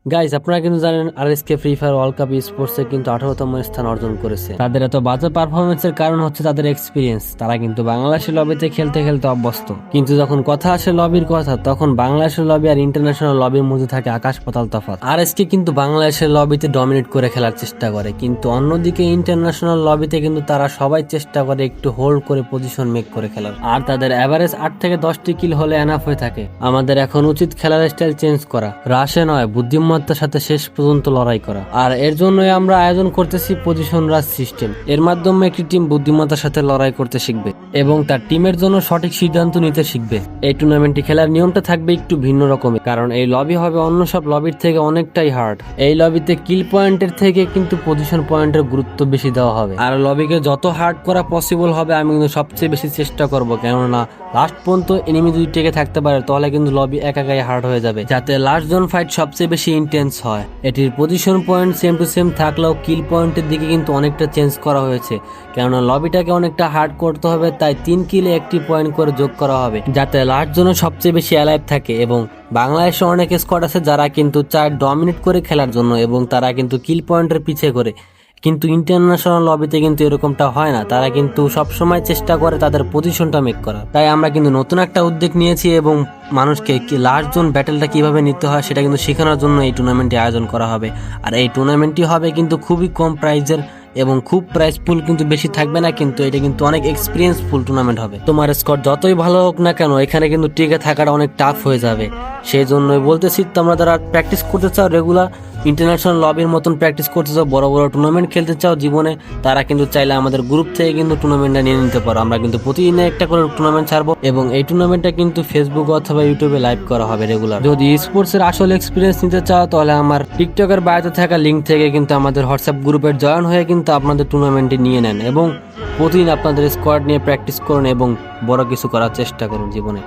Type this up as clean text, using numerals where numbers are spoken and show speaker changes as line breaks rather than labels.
Guys, আপনারা কিন্তু জানেন RSK free fire world cup স্পোর্টসে কিন্তু 18তম স্থান অর্জন করেছে। তাদের এত বাজে পারফরমেন্সের কারণ হচ্ছে তাদের এক্সপিরিয়েন্স। তারা কিন্তু বাংলাদেশের লবিতে খেলতে খেলতে অভ্যস্ত, কিন্তু যখন কথা আসে লবির কথা, তখন বাংলাদেশের লবি আর ইন্টারন্যাশনাল লবির মধ্যে থাকে আকাশ পাতাল তফাৎ। আরএসকে কিন্তু বাংলাদেশের লবিতে ডমিনেট করে খেলার চেষ্টা করে, কিন্তু অন্যদিকে ইন্টারন্যাশনাল লবিতে কিন্তু তারা সবাই চেষ্টা করে একটু হোল্ড করে পজিশন মেক করে খেলার, আর তাদের অ্যাভারেজ 8 থেকে 10টি কিল হলে এনাফ হয়ে থাকে। আমাদের এখন উচিত খেলার স্টাইল চেঞ্জ করা, রাশে নয় বুদ্ধিমত্তার সাথে শেষ পর্যন্ত লড়াই করা। আর এর জন্যই আমরা আয়োজন করতেছি পজিশন রাশ সিস্টেম। এর মাধ্যমে একটি টিম বুদ্ধিমত্তার সাথে লড়াই করতে শিখবে এবং তার টিমের জন্য সঠিক সিদ্ধান্ত নিতে শিখবে। এই টুর্নামেন্টটি খেলার নিয়মটা থাকবে একটু ভিন্ন রকমের, কারণ এই লবি হবে অন্য সব লবির থেকে অনেকটাই হার্ড। এই লবিতে কিল পয়েন্টের থেকে কিন্তু পজিশন পয়েন্টের গুরুত্ব বেশি দেওয়া হবে, আর লবিকে যত হার্ড করা পসিবল হবে আমি কিন্তু সবচেয়ে বেশি চেষ্টা করব, কেননা লাস্ট পর্যন্ত এনিমি যদি টিকে থাকতে পারে তাহলে কিন্তু লবি একাই হার্ড হয়ে যাবে, যাতে লাস্ট জোন ফাইট সবচেয়ে বেশি ইন্টেন্স হয়। এটির position point same to same থাকলেও কিল পয়েন্টের দিকে কিন্তু অনেকটা চেঞ্জ করা হয়েছে, কেননা লবিটাকে অনেকটা হার্ড করতে হবে। তাই 3 কিলে একটি পয়েন্ট করে যোগ করা হবে, যাতে লাস্ট জোনে সবচেয়ে বেশি অ্যালাইভ থাকে। এবং বাংলাদেশে অনেক স্কোয়াড আছে যারা কিন্তু চায় ডমিনেট করে খেলার জন্য, এবং তারা কিন্তু কিল পয়েন্টের পিছে করে, কিন্তু ইন্টারন্যাশনাল লবিতে কিন্তু এরকমটা হয় না। তারা কিন্তু সবসময় চেষ্টা করে তাদের পজিশনটা মেক করার। তাই আমরা কিন্তু নতুন একটা উদ্যোগ নিয়েছি এবং মানুষকে লাস্ট জোন ব্যাটেলটা কিভাবে নিতে হয় সেটা কিন্তু শেখানোর জন্য এই টুর্নামেন্টটি আয়োজন করা হবে। আর এই টুর্নামেন্টটি হবে কিন্তু খুবই কম প্রাইজের এবং খুব প্রাইস পুল কিন্তু বেশি থাকবে না, কিন্তু এটা কিন্তু অনেক এক্সপিরিয়েন্স ফুল টুর্নামেন্ট হবে। তোমার স্কোর যতই ভালো হোক না কেন, এখানে কিন্তু টিকে থাকাটা অনেক টাফ হয়ে যাবে। সেই জন্যই বলতেছি, তোমরা যারা প্র্যাকটিস করতে চাও রেগুলার ইন্টারন্যাশনাল লবির মতন প্র্যাকটিস করতে চাও, বড় বড় টুর্নামেন্ট খেলতে চাও জীবনে, তারা কিন্তু চাইলে আমাদের গ্রুপ থেকে কিন্তু টুর্নামেন্টটা নিয়ে নিতে পারো। আমরা কিন্তু প্রতিদিনে একটা করে টুর্নামেন্ট ছাড়বো এবং এই টুর্নামেন্টটা কিন্তু ফেসবুক অথবা ইউটিউবে লাইভ করা হবে রেগুলার। যদি স্পোর্টস এর আসল এক্সপিরিয়েন্স নিতে চাও তাহলে আমার টিকটকের বায়োতে থাকা লিঙ্ক থেকে কিন্তু আমাদের হোয়াটসঅ্যাপ গ্রুপের জয়েন হয়ে কিন্তু আপনাদের টুর্নামেন্টে নিয়ে নেন এবং প্রতিদিন আপনাদের স্কোয়াড নিয়ে প্র্যাকটিস করুন এবং বড় কিছু করার চেষ্টা করুন জীবনে।